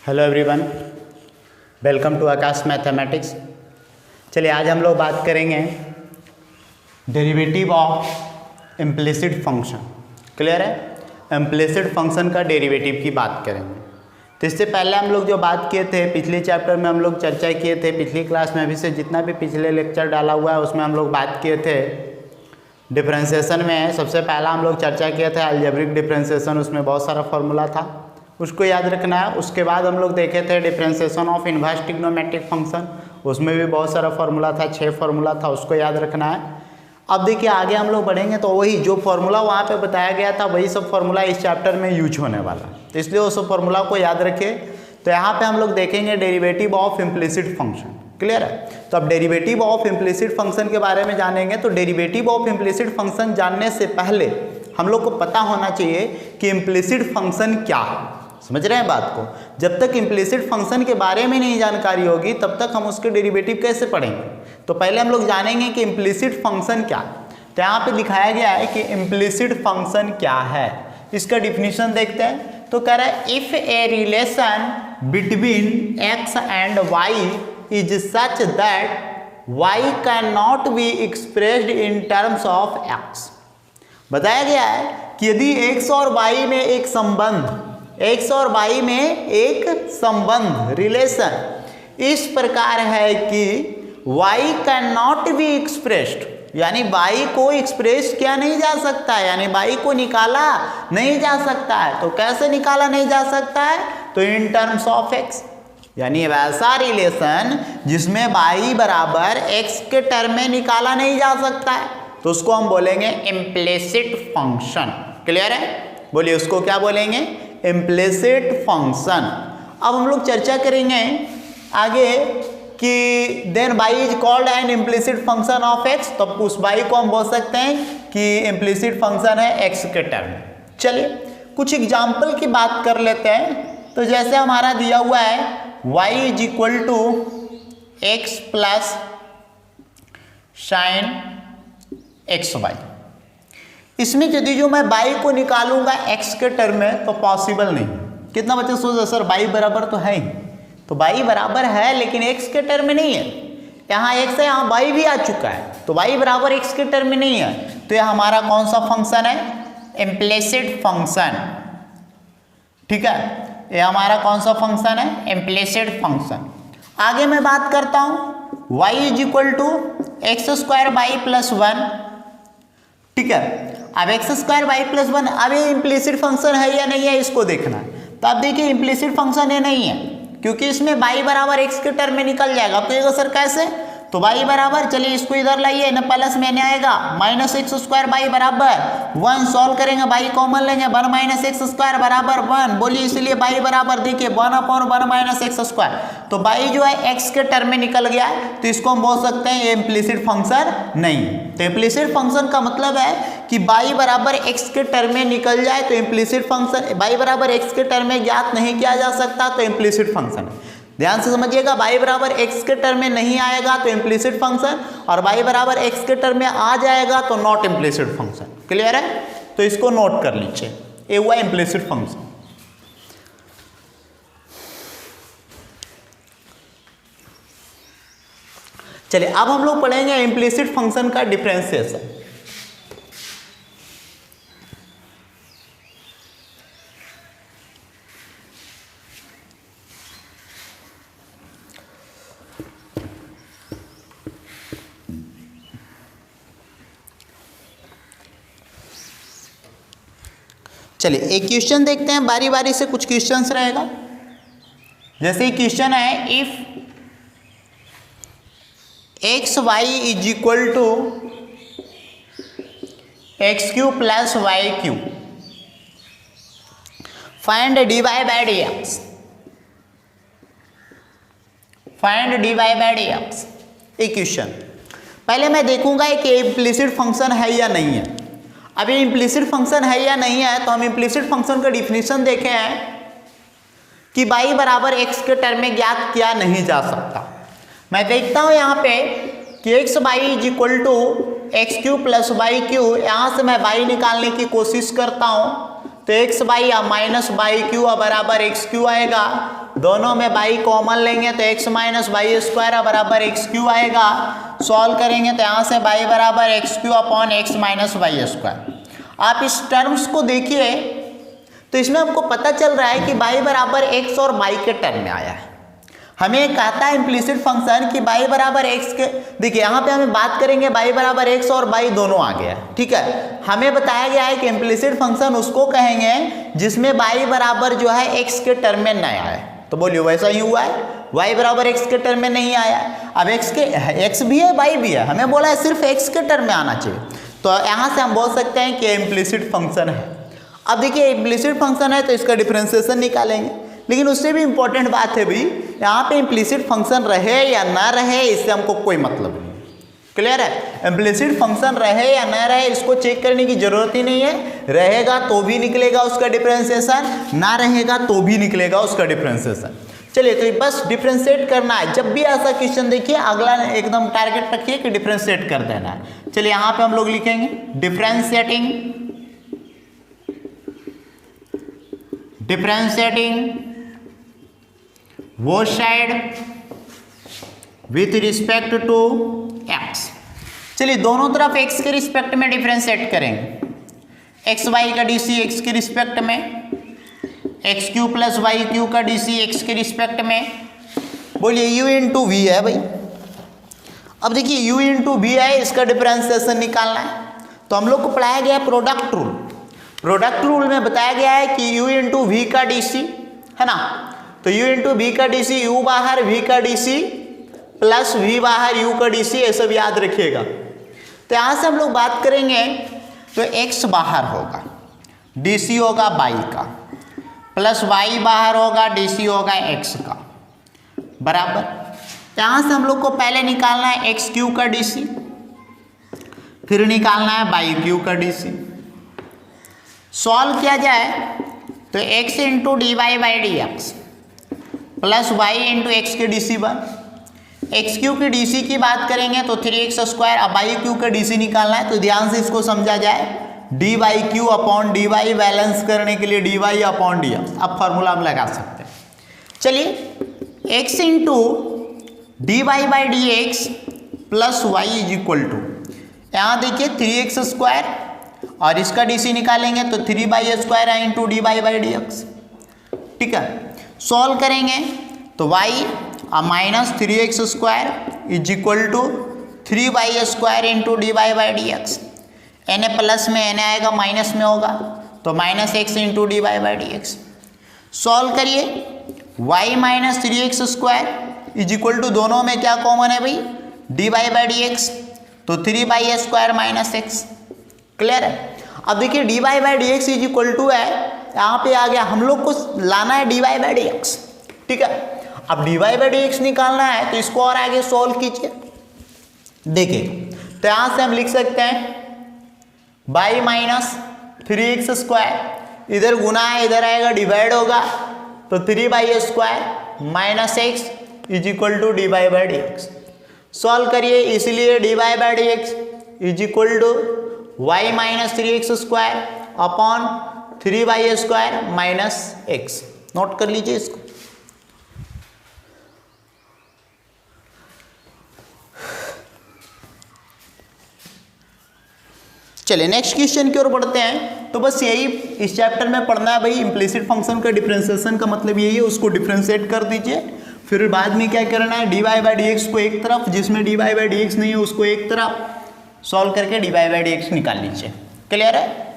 Hello everyone, welcome to Aakash mathematics. चलिए आज हम लोग बात करेंगे derivative of implicit function. Clear है? इम्प्लिसिट फंक्शन का डेरिवेटिव की बात करेंगे। तो इससे पहले हम लोग जो बात किए थे पिछले चैप्टर में, हम लोग चर्चा किए थे पिछली क्लास में, अभी से जितना भी पिछले लेक्चर डाला हुआ है उसमें हम लोग बात किए थे डिफरेंशिएशन में। सबसे पहला हम लोग चर्चा किया था अलजेब्रिक डिफरेंशिएशन, उसमें बहुत सारा फॉर्मूला था, उसको याद रखना है। उसके बाद हम लोग देखे थे differentiation of inverse trigonometric function, उसमें भी बहुत सारा फॉर्मूला था, 6 फॉर्मूला था, उसको याद रखना है। अब देखिए आगे हम लोग बढ़ेंगे तो वही जो फॉर्मूला वहाँ पे बताया गया था वही सब फॉर्मूला इस चैप्टर में यूज होने वाला है, तो इसलिए वो सब फॉर्मूला को याद रखिए। तो यहाँ पे हम लोग देखेंगे derivative of implicit function. Clear है? तो अब डेरिवेटिव ऑफ इम्प्लिसिट फंक्शन के बारे में जानेंगे। तो डेरिवेटिव ऑफ इम्प्लिसिट फंक्शन जानने से पहले हम लोग को पता होना चाहिए कि इम्प्लिसिट फंक्शन क्या है। समझ रहे हैं बात को? जब तक इम्प्लिसिट फंक्शन के बारे में नहीं जानकारी होगी तब तक हम उसके डेरिवेटिव कैसे पढ़ेंगे। तो पहले हम लोग जानेंगे कि इम्प्लिसिट फंक्शन क्या है। तो यहाँ पे दिखाया गया है कि इम्प्लिसिट फंक्शन क्या है, इसका डिफिनीशन देखते हैं। तो कह रहा है if a relation between x and y is such that y can not be expressed in terms of x. बताया गया है कि यदि एक्स और वाई में एक संबंध, एक्स और वाई में एक संबंध रिलेशन इस प्रकार है कि y can not be expressed, यानी वाई को एक्सप्रेस किया नहीं जा सकता है, यानी वाई को निकाला नहीं जा सकता है। तो कैसे निकाला नहीं जा सकता है? तो इन टर्म्स ऑफ एक्स, यानी वैसा रिलेशन जिसमें वाई बराबर एक्स के टर्म में निकाला नहीं जा सकता है, तो उसको हम बोलेंगे इम्प्लिसिट फंक्शन। क्लियर है? बोलिए उसको क्या बोलेंगे? Implicit function. अब हम लोग चर्चा करेंगे आगे कि then y is called an implicit function of x. तो उस वाई को हम बोल सकते हैं कि इम्प्लिसिट फंक्शन है एक्स के टर्म। चलिए कुछ एग्जाम्पल की बात कर लेते हैं। तो जैसे हमारा दिया हुआ है y is equal to x plus sine x y. इसमें यदि जो मैं y को निकालूंगा x के टर्म में तो पॉसिबल नहीं। कितना बच्चे सोच सर y बराबर तो है ही, तो y बराबर है लेकिन x के टर्म में नहीं है। यहाँ x है, यहाँ y भी आ चुका है, तो y बराबर x के टर्म में नहीं है। तो यह हमारा कौन सा फंक्शन है? Implicit function. ठीक है, ये हमारा कौन सा फंक्शन है? Implicit function. आगे मैं बात करता हूँ y is equal to x square y plus 1। ठीक है, अब एक्स स्क्वायर वाई प्लस 1, अब ये इम्प्लिसिट फंक्शन है या नहीं है इसको देखना है। तो आप देखिए इम्प्लिसिट फंक्शन है नहीं है, क्योंकि इसमें y बराबर एक्स के टर्म में निकल जाएगा। अब कहिएगा सर कैसे? तो y बराबर, चलिए इसको इधर लाइए ना, प्लस में नहीं आएगा, माइनस एक्स स्क्वायर वाई बराबर 1 सॉल्व करेंगे, y कॉमन लेंगे, 1 माइनस एक्स स्क्वायर बराबर 1। बोलिए इसलिए y बराबर देखिए 1/1 माइनस एक्स स्क्वायर। तो y जो है x के टर्म में निकल गया है, तो इसको हम बोल सकते हैं ये इम्प्लिसिट फंक्शन नहीं। तो इम्प्लिसिट फंक्शन का मतलब है कि y बराबर x के टर्म में निकल जाए तो इम्प्लिसिट फंक्शन, y बराबर x के टर्म में ज्ञात नहीं किया जा सकता तो इम्प्लिसिट फंक्शन है। ध्यान से समझिएगा, y बराबर x के टर्म में नहीं आएगा तो इम्प्लिसिट फंक्शन, और y बराबर x के टर्म में आ जाएगा तो नॉट इम्प्लिसिट फंक्शन। क्लियर है? तो इसको नोट कर लीजिए, ये हुआ इम्प्लिसिट फंक्शन। चलिए अब हम लोग पढ़ेंगे इम्प्लिसिट फंक्शन का डिफरेंशिएशन। चलिए एक क्वेश्चन देखते हैं, बारी बारी से कुछ क्वेश्चंस रहेगा। जैसे ही क्वेश्चन है if x y is equal to x cube plus y cube, find dy by dx, find dy by dx। एक क्वेश्चन पहले मैं देखूंगा कि इम्प्लिसिट फंक्शन है या नहीं है। अब ये इम्प्लिसिट फंक्शन है या नहीं है तो हम इम्प्लिसिट फंक्शन का डिफिनीशन देखे हैं कि y बराबर x के टर्म में ज्ञात किया नहीं जा सकता। मैं देखता हूं यहाँ पे कि x y is equal to x cube plus y cube, यहाँ से मैं y निकालने की कोशिश करता हूँ तो एक्स वाई या माइनस वाई क्यू बराबर एक्स क्यू आएगा, दोनों में बाई कॉमन लेंगे तो x माइनस बाई स्क्वायर बराबर एक्स क्यू आएगा। सॉल्व करेंगे तो यहाँ से बाई बराबर x Q upon x minus by square. आप इस टर्म्स को देखिए तो इसमें हमको पता चल रहा है कि बाई बराबर एक्स और बाई के टर्म में आया है। हमें कहता है इम्प्लिसिट फंक्शन कि बाई बराबर एक्स के, देखिए यहाँ पे हमें बात करेंगे बाई बराबर एक्स और बाई दोनों आ गया, ठीक है। हमें बताया गया है कि इम्प्लिसिट फंक्शन उसको कहेंगे जिसमें बाई बराबर जो है एक्स के टर्म में नहीं आया। तो बोलिए वैसा ही हुआ है, वाई बराबर एक्स के टर्म में नहीं आया। अब एक्स भी है वाई भी है, हमें बोला है सिर्फ एक्स के टर्म में आना चाहिए, तो यहाँ से हम बोल सकते हैं कि इम्प्लिसिट फंक्शन है। अब देखिए इम्प्लिसिट फंक्शन है तो इसका डिफरेंशिएशन निकालेंगे, लेकिन उससे भी इंपॉर्टेंट बात है भाई, यहाँ पे इम्प्लिसिट फंक्शन रहे या ना रहे इससे हमको कोई मतलब नहीं। क्लियर है? इम्प्लिसिट फंक्शन रहे या ना रहे इसको चेक करने की जरूरत ही नहीं है। रहेगा तो भी निकलेगा उसका डिफरेंशिएशन, ना रहेगा तो भी निकलेगा उसका डिफरेंशिएशन। चलिए तो बस डिफरेंशिएट करना है। जब भी ऐसा क्वेश्चन देखिए अगला एकदम टारगेट रखिए कि डिफरेंशिएट कर देना है। चलिए यहाँ पे हम लोग लिखेंगे डिफरेंशिएटिंग वो side with respect to x. चलिए दोनों तरफ एक्स के रिस्पेक्ट में डिफरेंशिएट करेंगे। एक्स वाई का डीसी एक्स के रिस्पेक्ट में, x cube plus y cube का डीसी एक्स के रिस्पेक्ट में। बोलिए यू इंटू वी है भाई। अब देखिए यू इंटू वी है, इसका डिफरेंशिएशन निकालना है तो हम लोग को पढ़ाया गया है प्रोडक्ट रूल। प्रोडक्ट रूल में बताया गया है कि u इंटू वी का डीसी है ना, तो u इंटू वी का डीसी, u बाहर v का डीसी प्लस v बाहर u का डीसी, ये सब याद रखिएगा। तो यहाँ से हम लोग बात करेंगे तो x बाहर होगा, डीसी होगा y का, प्लस y बाहर होगा, डीसी होगा x का, बराबर। तो यहाँ से हम लोग को पहले निकालना है एक्स क्यू का डीसी, फिर निकालना है बाई क्यू का डीसी। सॉल्व किया जाए तो x into d y by d x plus y into x के D C one. X cube की डी सी की बात करेंगे तो 3x स्क्वायर। अब बाई क्यू का डी सी निकालना है तो ध्यान से इसको समझा जाए, d y cube upon d y, balance करने के लिए d y upon d x. अब फॉर्मूला हम लगा सकते हैं। चलिए x into d y by d x plus y is equal to, यहाँ देखिए 3x स्क्वायर और इसका डीसी निकालेंगे तो 3 बाई स्क्वायर है into d y by d x, ठीक है। सॉल्व करेंगे तो y minus 3x square is equal to 3 y square into d y by d x. एन प्लस में एन आएगा माइनस में होगा तो minus x into d y by d x. Solve करिए, y minus 3x square is equal to, दोनों में क्या कॉमन है भाई, d y by d x, तो 3 y square minus x. Clear है? अब देखिए d y by d x is equal to है, यहाँ पे आ गया, हम लोग को लाना है d y by d x, ठीक है। अब d y by d x निकालना है तो इसको और आगे सॉल्व कीजिए। देखिए तो यहाँ से हम लिख सकते हैं बाई माइनस 3x स्क्वायर, इधर गुना है इधर आएगा डिवाइड होगा तो 3 y square minus x is equal to d y by d x. Solve करिए, इसलिए d y by d x is equal to y minus 3x square upon 3 y square minus x. Note कर लीजिए इसको। चलिए next question की ओर बढ़ते हैं। तो बस यही इस चैप्टर में पढ़ना है भाई, इम्प्लिसिट फंक्शन का डिफरेंशिएशन का मतलब यही है, उसको डिफरेंशिएट कर दीजिए। फिर बाद में क्या करना है, d y by d x को एक तरफ, जिसमें d y by d x नहीं है उसको एक तरफ, सॉल्व करके d y by d x निकाल लीजिए। क्लियर है?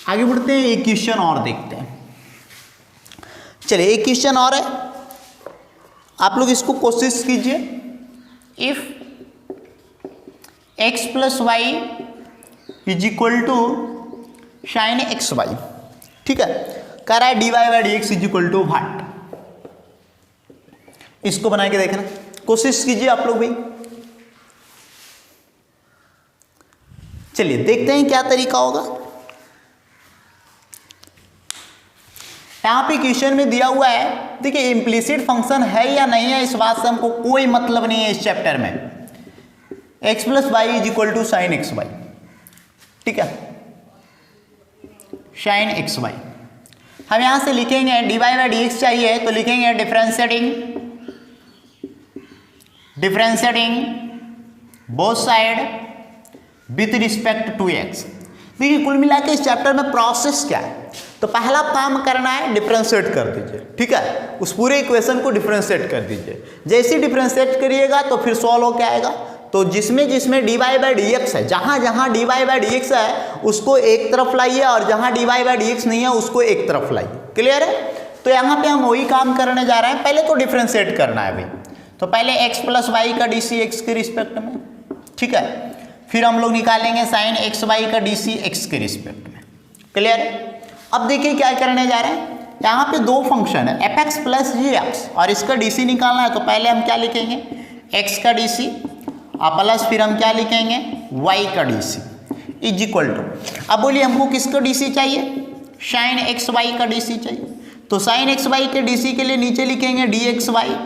आगे बढ़ते हैं, एक क्वेश्चन और देखते हैं। चलिए एक क्वेश्चन और है, आप लोग इसको कोशिश कीजिए। If x plus y is equal to sine x y, ठीक है, कह रहा है d y by d x is equal to what. इसको बना के देखना, कोशिश कीजिए आप लोग भी। चलिए देखते हैं क्या तरीका होगा। यहाँ पे क्वेश्चन में दिया हुआ है, देखिए इम्प्लिसिट फंक्शन है या नहीं है इस बात से हमको कोई मतलब नहीं है इस चैप्टर में। x plus y is equal to sine x y, ठीक है, साइन एक्स वाई। हम यहाँ से लिखेंगे dy बाई डी एक्स चाहिए तो लिखेंगे differentiating both side with respect to x. देखिए कुल मिला के इस चैप्टर में प्रोसेस क्या है, तो पहला काम करना है डिफरेंशिएट कर दीजिए, ठीक है, उस पूरे इक्वेशन को डिफरेंशिएट कर दीजिए। जैसे ही डिफरेंशिएट करिएगा तो फिर सॉल्व हो क्या आएगा, तो जिसमें जिसमें dy बाई डी एक्स है, जहाँ जहाँ dy बाई डी एक्स है उसको एक तरफ लाइए और जहाँ dy बाई डी एक्स नहीं है उसको एक तरफ लाइए। क्लियर है? तो यहाँ पे हम वही काम करने जा रहे हैं। पहले तो डिफरेंशिएट करना है अभी, तो पहले x प्लस वाई का डी सी एक्स के रिस्पेक्ट में, ठीक है, फिर हम लोग निकालेंगे साइन एक्स वाई का डी सी एक्स के रिस्पेक्ट में। क्लियर है? अब देखिए क्या करने जा रहे हैं, यहाँ पे दो फंक्शन है एफ एक्स प्लस जी एक्स और इसका डी सी निकालना है। तो पहले हम क्या लिखेंगे, x का डी सी और प्लस फिर हम क्या लिखेंगे y का D C is equal to, अब बोलिए हमको किसका डी सी चाहिए, साइन एक्स वाई का डी सी चाहिए। तो साइन एक्स वाई के डी सी के लिए नीचे लिखेंगे डी एक्स वाई,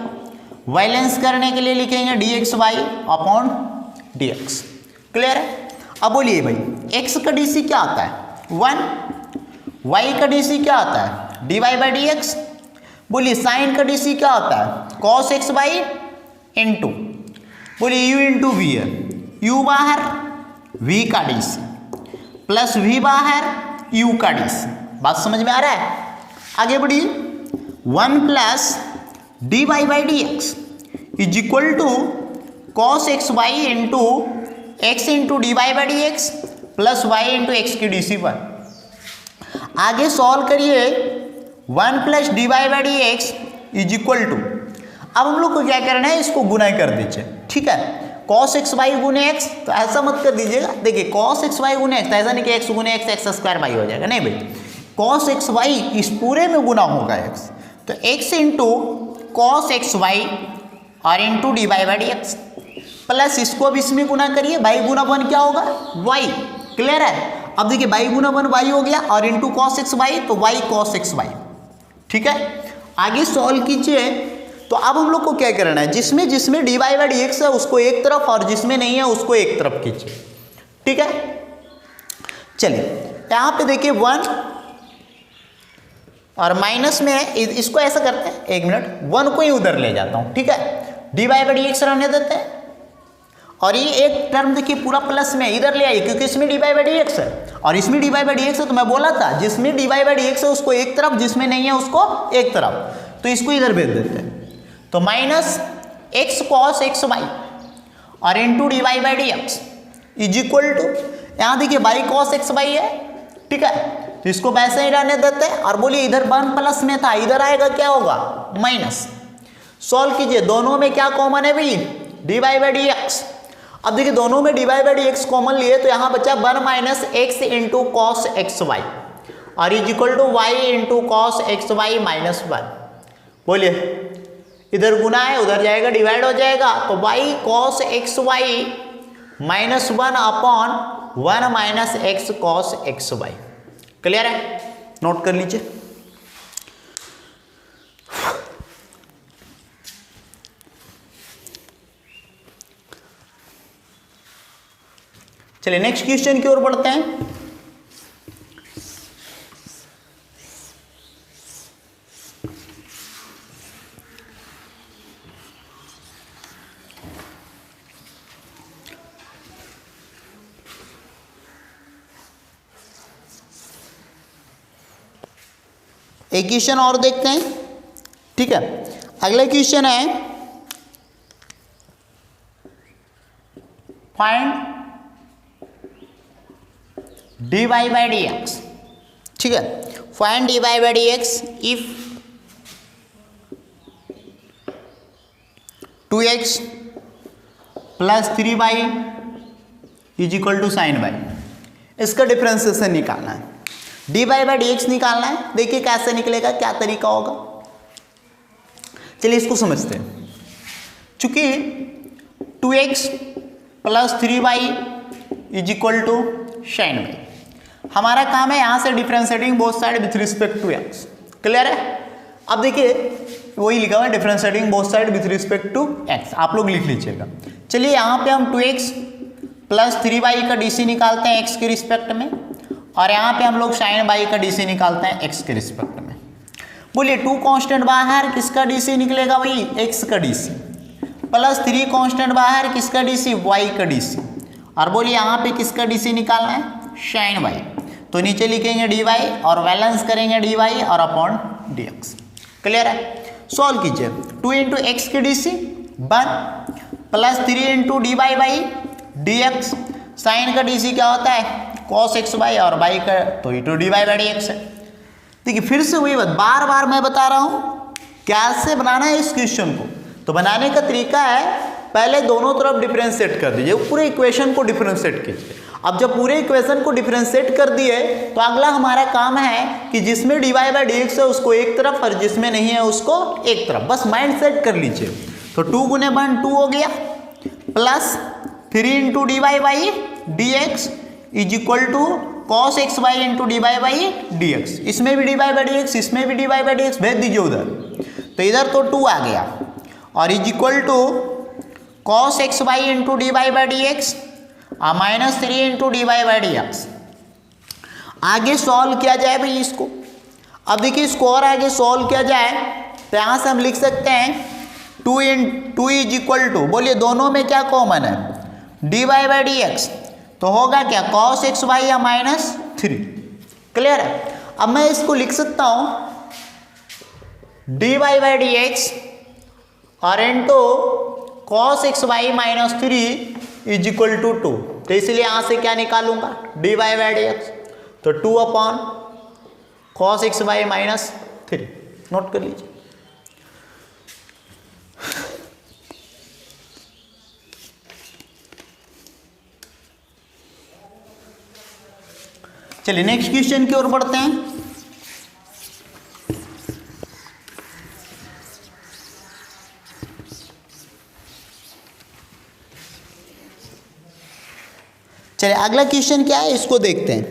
वाइलेंस करने के लिए लिखेंगे d x y upon d x. Clear है? अब बोलिए भाई x का डी सी क्या आता है 1, y का डी सी क्या आता है dy बाई डी एक्स। बोलिए साइन का डी सी क्या आता है cos एक्स वाई इंटू, बोलिए u इंटू वी है, u बाहर v का डी सी प्लस v बाहर u का डी सी। बात समझ में आ रहा है? आगे बढ़िए 1 plus dy by d x is equal to cos x y into x into d by d x plus y into x की डी सी पर। आगे सॉल्व करिए 1 plus d by d x is equal to, अब हम लोग को क्या करना है, इसको गुना कर दीजिए, ठीक है, cos एक्स वाई गुने एक्स। तो ऐसा मत कर दीजिएगा, देखिए cos एक्स वाई गुने एक्स, तो ऐसा नहीं कि x गुने एक्स एक्स स्क्वायर वाई हो जाएगा, नहीं भाई, cos एक्स वाई इस पूरे में गुना होगा x, तो x into cos x y और into d by d x plus इसको अब इसमें गुना करिए, बाई गुना वन क्या होगा y। क्लियर है? अब देखिए बाई गुना वन y हो गया और इंटू cos एक्स वाई तो y cos एक्स वाई, ठीक है। आगे सॉल्व कीजिए, तो अब हम लोग को क्या करना है, जिसमें जिसमें डी बाई डी एक्स है उसको एक तरफ और जिसमें नहीं है उसको एक तरफ कीजिए, ठीक है। चलिए यहाँ पे देखिए 1 और माइनस में है, इसको ऐसा करते हैं, एक मिनट 1 को ही उधर ले जाता हूँ, ठीक है, डी बाई डी एक्स रहने देते हैं और ये एक टर्म देखिए पूरा प्लस में इधर ले आइए क्योंकि इसमें डी बाई डी एक्स है और इसमें डी बाई डी एक्स है। तो मैं बोला था जिसमें डी बाई डी एक्स है उसको एक तरफ, जिसमें नहीं है उसको एक तरफ, तो इसको इधर भेज देते हैं। तो minus x cos x y और into d by d x is equal to, यहाँ देखिए बाई कॉस एक्स वाई है, ठीक है, तो इसको वैसे ही रहने देते हैं और बोलिए इधर 1 प्लस में था, इधर आएगा क्या होगा माइनस। सॉल्व कीजिए, दोनों में क्या कॉमन है भाई डी बाई डी एक्स। अब देखिए दोनों में d by d x common लिए तो यहाँ बचा 1 minus x into cos x y और is equal to y into cos x y minus 1। बोलिए इधर गुना है उधर जाएगा डिवाइड हो जाएगा, तो y cos x y minus 1 upon 1 minus x cos x y. Clear है? नोट कर लीजिए। चलिए नेक्स्ट क्वेश्चन की ओर बढ़ते हैं। एक क्वेश्चन और देखते हैं, ठीक है। अगला क्वेश्चन है find d y by d x, ठीक है, find d y by d x if 2x plus 3y is equal to sine y. इसका डिफरेंशिएशन निकालना है, d y by d x निकालना है। देखिए कैसे निकलेगा, क्या तरीका होगा, चलिए इसको समझते हैं। चूंकि 2x plus 3y is equal to sine y, हमारा काम है यहाँ से differentiating both side with respect to x. Clear है? अब देखिए वही लिखा हुआ है differentiating both side with respect to x, आप लोग लिख लीजिएगा। चलिए यहाँ पे हम 2x प्लस 3y का डी सी निकालते हैं एक्स के रिस्पेक्ट में और यहाँ पे हम लोग साइन वाई का डी सी निकालते हैं एक्स के रिस्पेक्ट में। बोलिए 2 कांस्टेंट बाहर, किसका डीसी निकलेगा भाई, x का डीसी, प्लस 3 कांस्टेंट बाहर, किसका डीसी, y का डीसी, और बोलिए यहाँ पे किसका डीसी निकालना है, साइन y। तो नीचे लिखेंगे dy और बैलेंस करेंगे dy और अपॉन dx। क्लियर है? सॉल्व कीजिए। 2 इंटू एक्स की DC 1 plus 3 into d y by d x. Sine का डीसी क्या होता है, कॉस एक्स बाई, और बाई का तो into d y by d x है। देखिए फिर से वही बात, बार बार मैं बता रहा हूँ कैसे बनाना है इस क्वेश्चन को। तो बनाने का तरीका है, पहले दोनों तरफ डिफरेंशिएट कर दीजिए, पूरे इक्वेशन को डिफरेंशिएट कीजिए। अब जब पूरे इक्वेशन को डिफरेंशिएट कर दिए तो अगला हमारा काम है कि जिसमें d y by d x है उसको एक तरफ और जिसमें नहीं है उसको एक तरफ, बस माइंड सेट कर लीजिए। तो 2 गुने 1 2 हो गया, plus 3 into d y by d x is equal to cos x y into d y by d x. इसमें भी d y by d x, इसमें भी d y by d x, भेज दीजिए उधर। तो इधर तो 2 आ गया और is equal to cos x y into d y by d x और minus 3 into d y by d x. आगे सॉल्व किया जाए भाई इसको। अब देखिए इसको और आगे सॉल्व किया जाए तो यहाँ से हम लिख सकते हैं 2 इज इक्वल टू, बोलिए दोनों में क्या कॉमन है, d y by d x, तो होगा क्या कॉस एक्स वाई या माइनस 3। क्लियर है? अब मैं इसको लिख सकता हूँ d y by d x और into cos x y minus 3 is equal to 2। तो इसलिए यहाँ से क्या निकालूंगा, d y by d x, तो 2 upon cos x y minus 3। Note कर लीजिए। चलिए नेक्स्ट क्वेश्चन की ओर बढ़ते हैं। चलिए अगला क्वेश्चन क्या है इसको देखते हैं।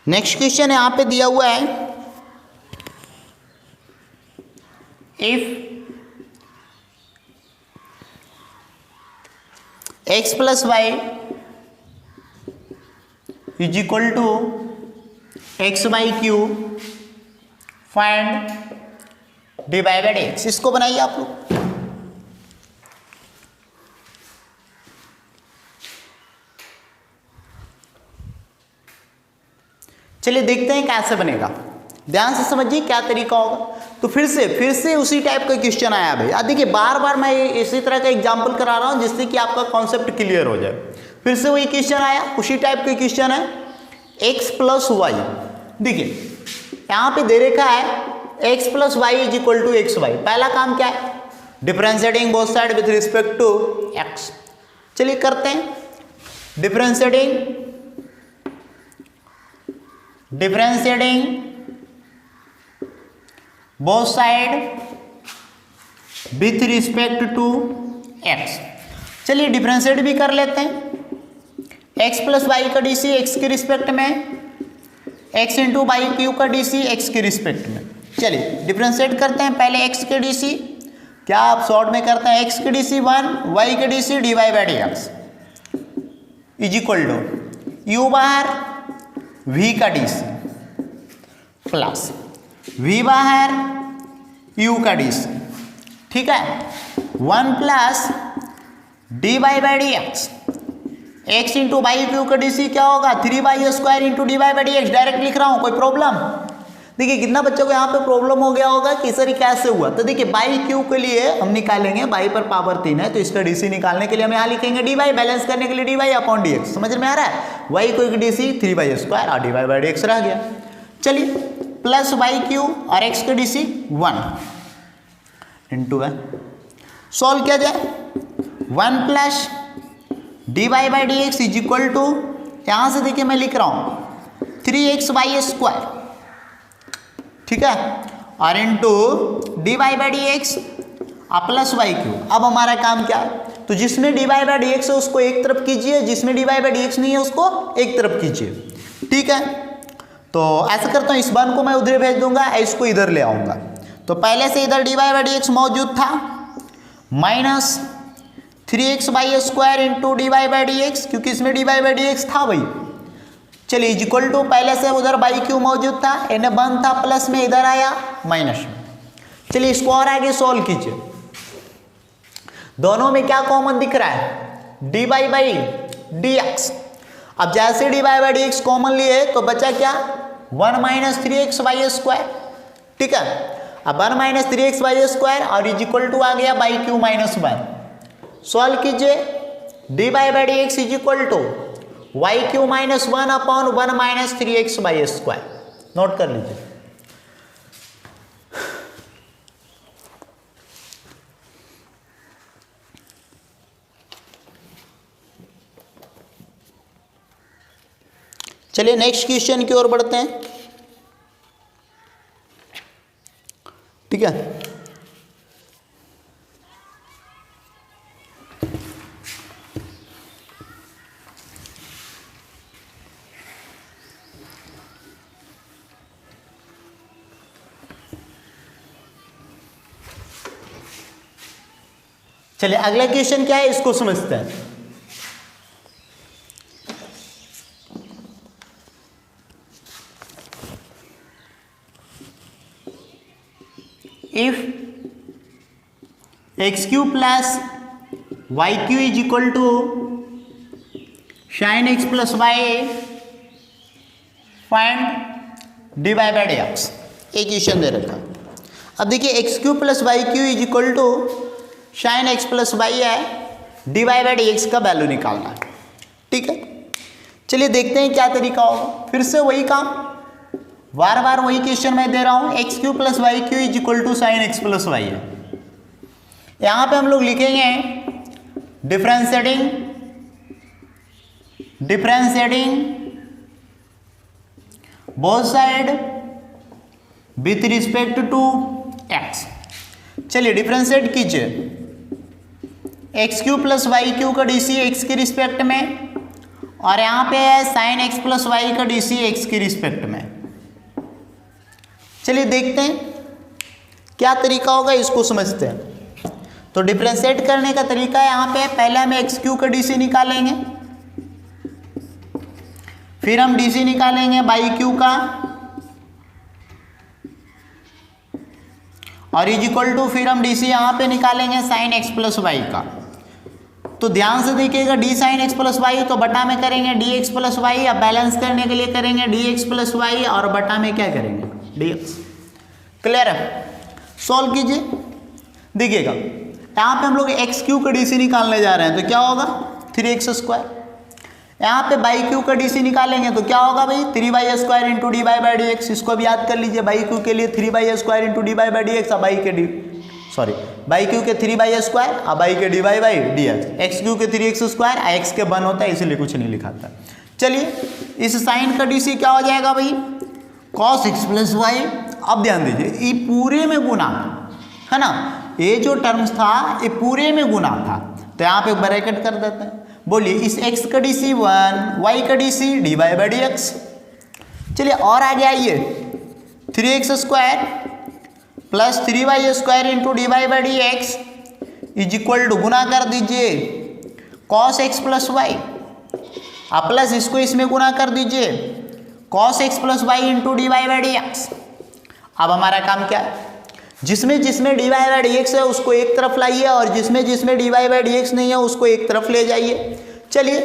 नेक्स्ट क्वेश्चन यहां पे दिया हुआ है, if x plus y is equal to x y cube find d y by d x. इसको बनाइए आप लोग। चलिए देखते हैं कैसे बनेगा, ध्यान से समझिए क्या तरीका होगा। तो फिर से उसी टाइप का क्वेश्चन आया भाई। देखिए बार बार मैं इसी तरह का एग्जांपल करा रहा हूं जिससे कि आपका कॉन्सेप्ट क्लियर हो जाए। फिर से वही क्वेश्चन आया, उसी टाइप का क्वेश्चन है, x प्लस वाई। देखिए यहाँ पे दे रखा है x plus y is equal to x y. पहला काम क्या है, differentiating both side with respect to x। चलिए करते हैं, differentiating both side with respect to x। चलिए डिफरेंशिएट भी कर लेते हैं। x प्लस वाई का डीसी x के रिस्पेक्ट में, x इंटू वाई क्यू का डीसी x के रिस्पेक्ट में। चलिए डिफरेंशिएट करते हैं। पहले x के डीसी क्या आप शॉर्ट में करते हैं, x के डीसी 1, y के DC d y by d x is equal to u बाहर v का डीसी प्लस v बाहर u का डीसी। ठीक है, 1 plus d y by d x, x into y cube का डीसी क्या होगा, 3y square into d y by d x. Direct लिख रहा हूँ, कोई प्रॉब्लम? देखिए कितना बच्चों को यहाँ पे प्रॉब्लम हो गया होगा कि सर कैसे हुआ। तो देखिए बाई क्यू के लिए हम निकालेंगे, बाई पर पावर 3 है तो इसका डीसी निकालने के लिए हम यहाँ लिखेंगे डी वाई, बैलेंस करने के लिए d y upon d x. समझ में आ रहा है? वाई को एक डीसी 3y स्क्वायर और d y by d x रह गया। चलिए प्लस वाई क्यू और एक्स का डीसी 1 इंटू है, सॉल्व किया जाए। 1 plus d y by d x is equal to, यहाँ से देखिए मैं लिख रहा हूँ 3xy स्क्वायर। ठीक है, और into d y by d x plus y cube. अब हमारा काम क्या है, तो जिसमें d y by d x है उसको एक तरफ कीजिए, जिसमें d y by d x नहीं है उसको एक तरफ कीजिए। ठीक है, तो ऐसा करता हूँ, इस 1 को मैं उधर भेज दूंगा, इसको इधर ले आऊँगा। तो पहले से इधर d y by d x मौजूद था, माइनस 3x/² इंटू dy/dx, क्योंकि इसमें dy/dx था भाई। चलिए इज इक्वल टू, पहले से उधर बाई क्यू मौजूद था, n 1 था, प्लस में इधर आया माइनस में। चलिए इसको और आगे सोल्व कीजिए। दोनों में क्या कॉमन दिख रहा है, dy/dx। अब जैसे dy/dx कॉमन लिए तो बचा क्या, 1 - 3x/²। ठीक है, अब 1 - 3x/² और इज इक्वल टू आ गया बाई क्यू माइनस 1। सॉल्व कीजिए, dy/dx is equal to y cube minus 1 upon 1 - 3x/²। Note कर लीजिए। चलिए नेक्स्ट क्वेश्चन की ओर बढ़ते हैं। ठीक है, चलिए अगला क्वेश्चन क्या है इसको समझते हैं। If x³ plus y³ is equal to sin x plus y, find dy/dx। एक क्वेश्चन दे रखा। अब देखिए x³ plus y³ is equal to sin x plus y है, dy/dx का वैल्यू निकालना है। ठीक है, चलिए देखते हैं क्या तरीका होगा। फिर से वही काम, बार बार वही क्वेश्चन मैं दे रहा हूं। x³ plus y³ is equal to sin x plus y है। यहां पे हम लोग लिखेंगे differentiating both side with respect to x। चलिए डिफरेंशिएट कीजिए, x³ प्लस y³ का डीसी x के रिस्पेक्ट में, और यहाँ पे है sin x प्लस y का डीसी x के रिस्पेक्ट में। चलिए देखते हैं क्या तरीका होगा, इसको समझते हैं। तो डिफरेंशिएट करने का तरीका है, यहाँ पे पहले हम x³ का डीसी निकालेंगे, फिर हम डीसी निकालेंगे y³ का, और इज इक्वल टू फिर हम डीसी यहाँ पे निकालेंगे sin x प्लस y का। तो ध्यान से देखिएगा, d sin x plus y तो बटा में करेंगे dx प्लस y, अब बैलेंस करने के लिए करेंगे dx प्लस y, और बटा में क्या करेंगे dx। क्लियर है, सॉल्व कीजिए। देखिएगा यहाँ पे हम लोग x³ का डीसी निकालने जा रहे हैं, तो क्या होगा 3x²। यहाँ पे y³ का डीसी निकालेंगे तो क्या होगा भाई 3y² इंटू dy/dx। इसको भी याद कर लीजिए, y³ के लिए 3y² इंटू dy/dx, अब y के y³ के 3y², अब y के dy/dx, x³ के 3x², x के 1 होता है इसलिए कुछ नहीं लिखा था। चलिए इस साइन का डीसी क्या हो जाएगा भाई cos x प्लस y। अब ध्यान दीजिए, ये पूरे में गुना है ना, ये जो टर्म्स था ये पूरे में गुना था, तो यहाँ पे ब्रैकेट कर देते हैं। बोलिए इस x का डीसी 1, y का डीसी dy/dx। चलिए और आगे आइए, 3x² plus 3y² into dy/dx is equal to, गुना कर दीजिए cos x प्लस y, अब प्लस इसको इसमें गुना कर दीजिए cos x plus y into dy/dx। अब हमारा काम क्या है, जिसमें जिसमें dy/dx है उसको एक तरफ लाइए, और जिसमें जिसमें dy/dx नहीं है उसको एक तरफ ले जाइए। चलिए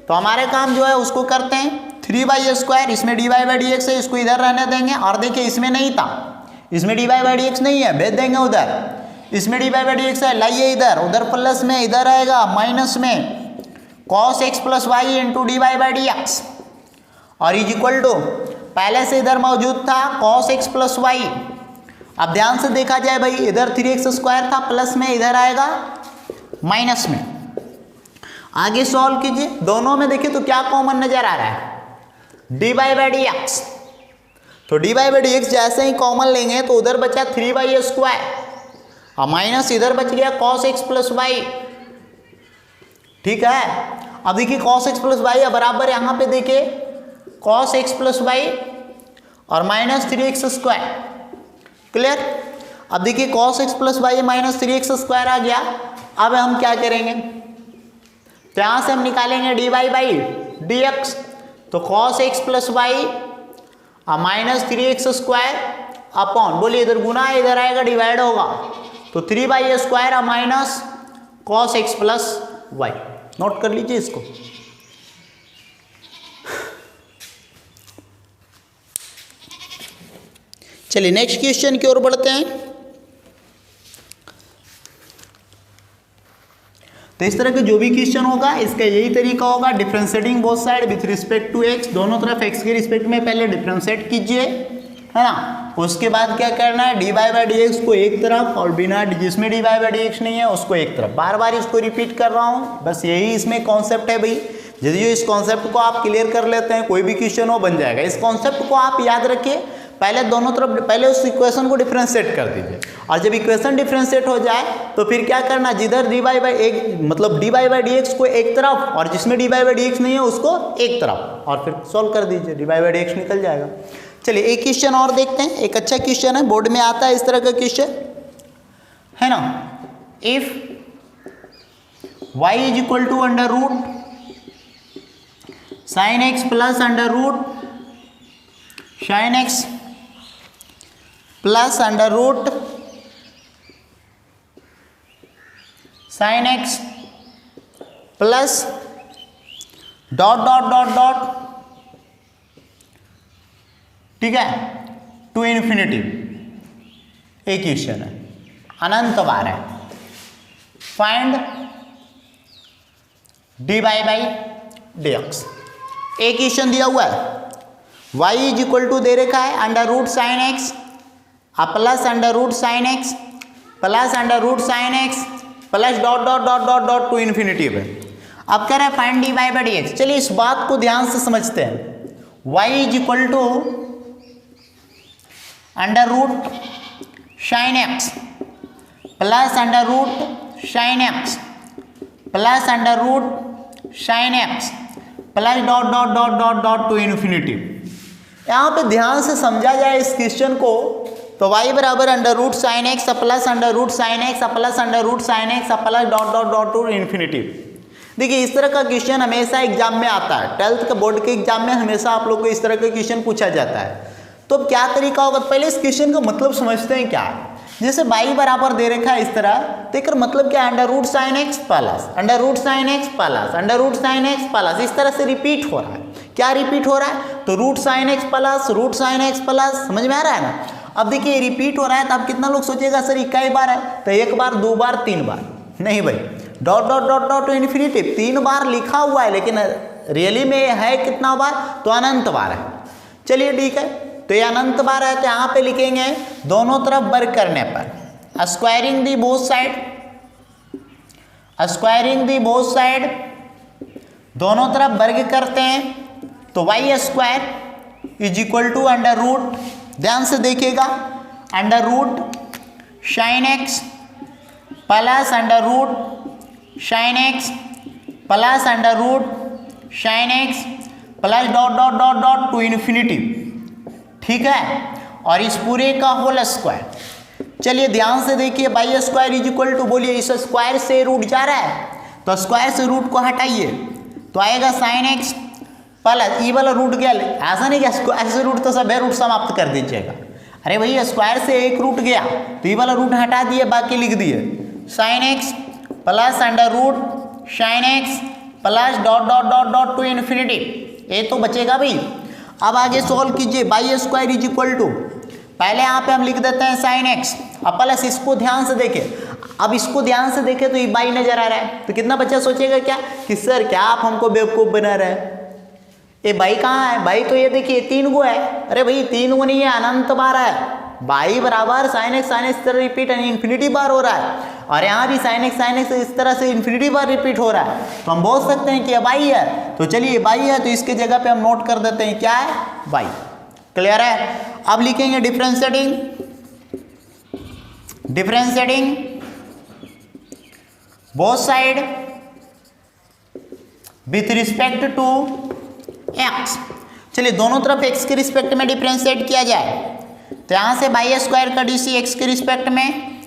तो हमारे काम जो है उसको करते हैं, 3y², इसमें dy/dx है, इसको इधर रहने देंगे, और देखिए इसमें नहीं था, इसमें dy/dx नहीं है, भेज देंगे उधर। इसमें dy/dx है, लाइए इधर, उधर प्लस में, इधर आएगा माइनस में cos x plus y into dy/dx, और इज इक्वल टू पहले से इधर मौजूद था cos x प्लस y। अब ध्यान से देखा जाए भाई, इधर 3x² था, प्लस में इधर आएगा माइनस में। आगे सॉल्व कीजिए, दोनों में देखिए तो क्या कॉमन नजर आ रहा है dy/dx। तो dy/dx जैसे ही कॉमन लेंगे तो उधर बचा 3y², और माइनस इधर बच गया cos x प्लस y। ठीक है, अब देखिए cos x प्लस y बराबर यहाँ पे देखिए cos x प्लस y और माइनस 3x²। क्लियर, अब देखिए cos x plus y minus 3x² आ गया। अब हम क्या करेंगे, तो यहाँ से हम निकालेंगे dy बाई dx, तो cos x plus y minus 3x square upon, बोलिए इधर गुना इधर आएगा डिवाइड होगा, तो 3 square minus cos x plus y. Note कर लीजिए इसको। चलिए नेक्स्ट क्वेश्चन की ओर बढ़ते हैं। तो इस तरह के जो भी क्वेश्चन होगा इसका यही तरीका होगा, differentiating both side with respect to x, दोनों तरफ x के रिस्पेक्ट में पहले डिफरेंशिएट कीजिए, है ना। उसके बाद क्या करना है, dy बाई dx को एक तरफ और बिना जिसमें dy बाई dx नहीं है उसको एक तरफ। बार बार इसको रिपीट कर रहा हूँ, बस यही इसमें कॉन्सेप्ट है भाई। यदि इस कॉन्सेप्ट को आप क्लियर कर लेते हैं कोई भी क्वेश्चन हो बन जाएगा। इस कॉन्सेप्ट को आप याद रखिए, पहले दोनों तरफ पहले उस इक्वेशन को डिफरेंशिएट कर दीजिए, और जब इक्वेशन डिफरेंशिएट हो जाए तो फिर क्या करना, जिधर dy बाई एक मतलब dy बाई dx को एक तरफ और जिसमें dy बाई dx नहीं है उसको एक तरफ, और फिर सॉल्व कर दीजिए, dy बाई dx निकल जाएगा। चलिए एक क्वेश्चन और देखते हैं, एक अच्छा क्वेश्चन है, बोर्ड में आता है इस तरह का क्वेश्चन, है ना। If y is equal to under root sine x plus under root sine x plus under root sine x plus dot dot dot dot, ठीक है, टू इन्फिनिटी। एक क्वेश्चन है, अनंत बार है। Find dy by dx। एक question दिया हुआ है, y इज इक्वल टू दे रखा है under root sine x plus under root sine x plus under root sine x plus dot dot dot dot dot to infinity पे। अब कह रहे हैं फाइंड dy बाई dx। चलिए इस बात को ध्यान से समझते हैं। y is equal to under root sine x plus under root sine x plus under root sine x plus dot dot dot dot dot to infinity. यहाँ पे ध्यान से समझा जाए इस क्वेश्चन को, तो y बराबर under root sine x plus under root sine x plus under root sine x plus dot dot dot to infinity. देखिए इस तरह का क्वेश्चन हमेशा एग्जाम में आता है, 12th के बोर्ड के एग्जाम में हमेशा आप लोग को इस तरह का क्वेश्चन पूछा जाता है। तो अब क्या तरीका होगा, पहले इस क्वेश्चन का मतलब समझते हैं क्या है। जैसे y बराबर दे रखा है इस तरह, तो एक मतलब क्या है, under root sine x plus under root sine x plus under root sine x plus, इस तरह से रिपीट हो रहा है। क्या रिपीट हो रहा है, तो रूट साइन एक्स प्लस, समझ में आ रहा है ना। अब देखिए रिपीट हो रहा है, तो अब कितना लोग सोचेगा सर इक्का ही बार है, तो एक बार दो बार तीन बार, नहीं भाई, dot dot dot dot to infinity 3 बार लिखा हुआ है, लेकिन रियली में है कितना बार, तो अनंत बार है। चलिए ठीक है, तो ये अनंत बार है, तो यहाँ पे लिखेंगे दोनों तरफ वर्ग करने पर squaring the both side, squaring the both side, दोनों तरफ वर्ग करते हैं, तो y square is equal to under root, ध्यान से देखिएगा, under root sine x plus under root sine x plus under root sine x plus dot dot dot dot to infinity, ठीक है, और इस पूरे का होल स्क्वायर। चलिए ध्यान से देखिए, y square is equal to, बोलिए इस स्क्वायर से रूट जा रहा है, तो स्क्वायर से रूट को हटाइए तो आएगा साइन एक्स प्लस, ये वाला रूट गया, ऐसा नहीं कि स्क्वायर से रूट तो सब है, रूट समाप्त कर दीजिएगा। अरे भैया स्क्वायर से एक रूट गया तो ये वाला रूट हटा दिए, बाकी लिख दिए sine x plus under root sine x plus dot dot dot dot to infinity, ये तो बचेगा भाई। अब आगे सॉल्व कीजिए, y square is equal to, पहले यहाँ पे हम लिख देते हैं साइन एक्स, अब प्लस इसको ध्यान से देखें, अब इसको ध्यान से देखें तो ये बाई नजर आ रहा है, तो कितना बच्चा सोचेगा क्या कि सर क्या आप हमको बेवकूफ़ बना रहे हैं, ये बाई कहाँ है, बाई तो ये देखिए 3 गो है। अरे भाई 3 गो नहीं है, अनंत बार है। बाई बराबर साइन एक्स इस तरह रिपीट इन्फिनिटी बार हो रहा है, और यहाँ भी साइन एक्स इस तरह से इन्फिनिटी बार रिपीट हो रहा है, तो हम बोल सकते हैं कि ये बाई है। तो चलिए बाई है, तो इसके जगह पे हम नोट कर देते हैं क्या है, बाई। क्लियर है। अब लिखेंगे differentiating both side with respect to x. चलिए दोनों तरफ एक्स के रिस्पेक्ट में डिफरेंशिएट किया जाए, तो यहाँ से बाई स्क्वायर का डीसी एक्स के रिस्पेक्ट में,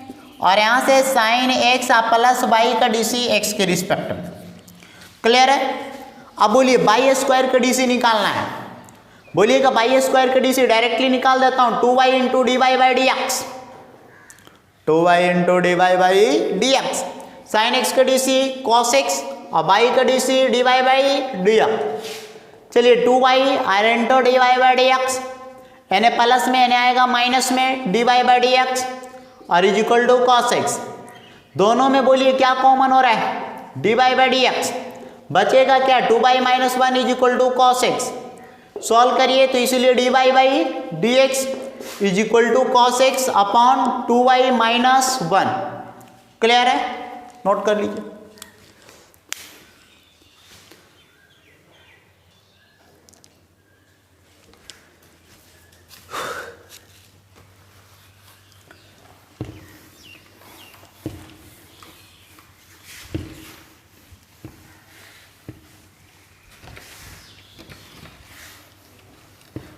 और यहाँ से साइन एक्स प्लस बाई का डीसी एक्स के रिस्पेक्ट में। क्लियर है? अब बोलिए बाई स्क्वायर का डी सी निकालना है, बोलिएगा बाई स्क्वायर का डी सी डायरेक्टली निकाल देता हूं, 2y into d y by d x, 2y into d y by d x, sine x का डी सी कॉस एक्स और बाई का D c d y by d x. चलिए 2y r into d y by d x, यानी plus में यानी आएगा minus में d y by d x और is equal to cos x. दोनों में बोलिए क्या कॉमन हो रहा है, d y by d x, बचेगा क्या 2y minus one is equal to cos x. Solve करिए तो इसीलिए d y by d x is equal to cos x upon 2y minus one. Clear है? नोट कर लीजिए।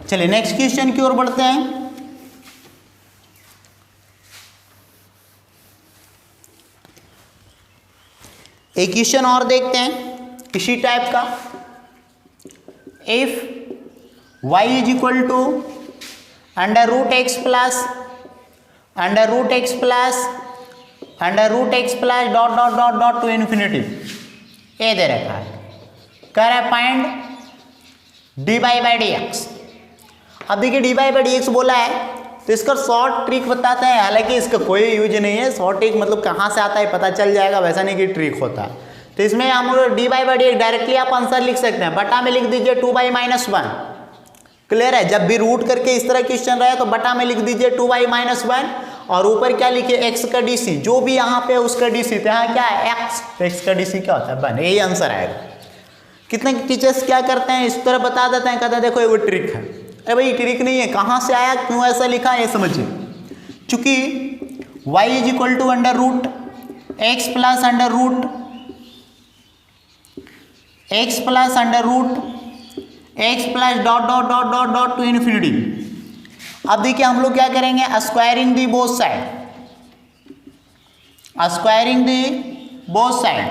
चलिए नेक्स्ट क्वेश्चन की ओर बढ़ते हैं। एक क्वेश्चन और देखते हैं इसी टाइप का। If y is equal to under root x plus under root x plus under root x plus dot dot dot dot to infinity, ये दे रखा है, कह रहा है find d y by d x. अब देखिए d y by d x बोला है तो इसका शॉर्ट ट्रिक बताते हैं, हालांकि इसका कोई यूज नहीं है, शॉर्ट ट्रिक मतलब कहाँ से आता है पता चल जाएगा, वैसा नहीं कि ट्रिक होता है। तो इसमें हम लोग d y by d x directly आप आंसर लिख सकते हैं, बटा में लिख दीजिए 2y माइनस वन। क्लियर है? जब भी रूट करके इस तरह क्वेश्चन रहे तो बटा में लिख दीजिए 2y माइनस वन और ऊपर क्या लिखिए x का डी सी, जो भी यहाँ पे उसका डी सी, तो यहाँ क्या है x का डी सी क्या होता है वन, यही आंसर आएगा। कितने टीचर्स क्या करते हैं इस तरह बता देते हैं, कहते हैं देखो ये वो ट्रिक है। अरे भाई ट्रिक नहीं है, कहाँ से आया, क्यों ऐसा लिखा है ये समझिए। चूंकि y is equal to under root x plus under root x plus under root x plus dot dot dot dot dot to infinity. अब देखिए हम लोग क्या करेंगे, squaring the both side, squaring the both side,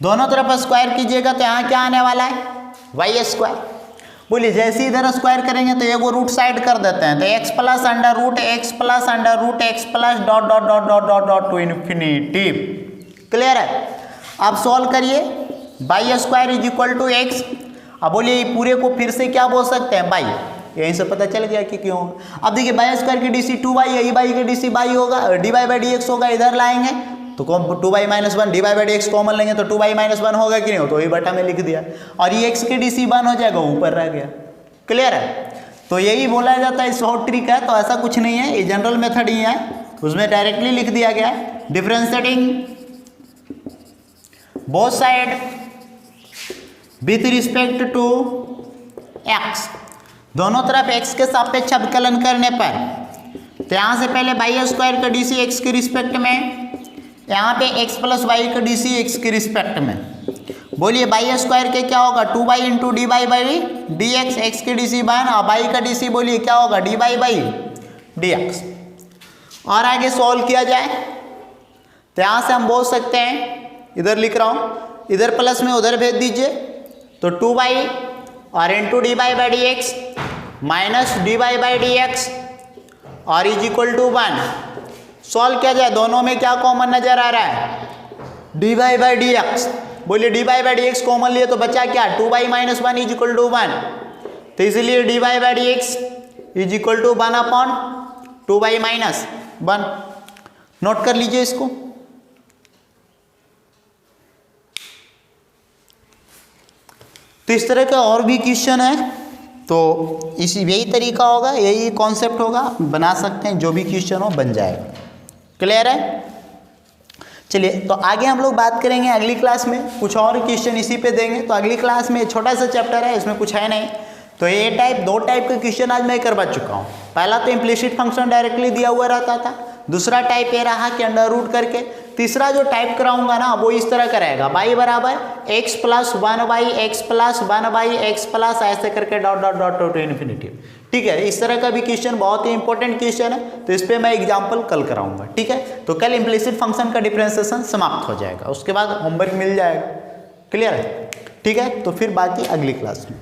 दोनों तरफ square कीजिएगा तो यहाँ क्या आने वाला है वाई स्क्वायर। बोलिए जैसे इधर स्क्वायर करेंगे तो ये वो रूट साइड कर देते हैं, तो x plus under root x plus under root x plus dot dot dot dot dot dot to infinity. Clear है? अब सॉल्व करिए, y square is equal to x. अब बोलिए पूरे को फिर से क्या बोल सकते हैं बाई, यहीं से पता चल गया कि क्यों। अब देखिए बाई स्क्वायर की डी सी 2y, यही बाई की डी सी बाई होगा, d y by d x होगा, इधर लाएंगे तो 2y minus one, d y by d x common लेंगे तो 2y माइनस वन होगा कि नहीं हो, तो वही बटा में लिख दिया और ये x के डी सी वन हो जाएगा, ऊपर रह गया। क्लियर है? तो यही बोला जाता है शॉर्ट ट्रिक है, तो ऐसा कुछ नहीं है, ये जनरल मेथड ही है, उसमें डायरेक्टली लिख दिया गया है। Differentiating both side with respect to x, दोनों तरफ x के सापेक्ष अवकलन करने पर, तो यहाँ से पहले बाई स्क्वायर का डी सी एक्स के रिस्पेक्ट में, यहाँ पे x प्लस वाई का डी सी एक्स के रिस्पेक्ट में। बोलिए बाई स्क्वायर के क्या होगा 2y into d y by d x, x के डी सी वन और बाई का डी सी बोलिए क्या होगा d y by d x. और आगे सॉल्व किया जाए तो यहाँ से हम बोल सकते हैं, इधर लिख रहा हूँ, इधर प्लस में उधर भेज दीजिए तो 2y और into d y by d x minus d y by d x और is equal to one. Solve किया जाए, दोनों में क्या कॉमन नजर आ रहा है d y by d x. बोलिए d y by d x common लिए तो बचा क्या 2y minus one is equal to one, तो इसलिए d y by d x is equal to one upon 2y minus one. Note कर लीजिए इसको। तो इस तरह का और भी क्वेश्चन है, तो इसी यही तरीका होगा, यही कॉन्सेप्ट होगा, बना सकते हैं, जो भी क्वेश्चन हो बन जाएगा। क्लियर है? चलिए तो आगे हम लोग बात करेंगे अगली क्लास में, कुछ और क्वेश्चन इसी पे देंगे। तो अगली क्लास में छोटा सा चैप्टर है, इसमें कुछ है नहीं, तो ये दो टाइप का क्वेश्चन आज मैं करवा चुका हूँ। पहला तो इम्प्लिसिट फंक्शन डायरेक्टली दिया हुआ रहता था, दूसरा टाइप ये रहा कि अंडर रूट करके, तीसरा जो टाइप कराऊंगा ना वो इस तरह करेगा बाई बराबर x plus one by x plus one by x plus ऐसे करके dot dot dot to infinity. ठीक है, इस तरह का भी क्वेश्चन बहुत ही इंपॉर्टेंट क्वेश्चन है, तो इस पे मैं एग्जांपल कल कराऊंगा। ठीक है, तो कल इम्प्लिसिट फंक्शन का डिफरेंशिएशन समाप्त हो जाएगा, उसके बाद होमवर्क मिल जाएगा। क्लियर है? ठीक है, तो फिर बाकी अगली क्लास में।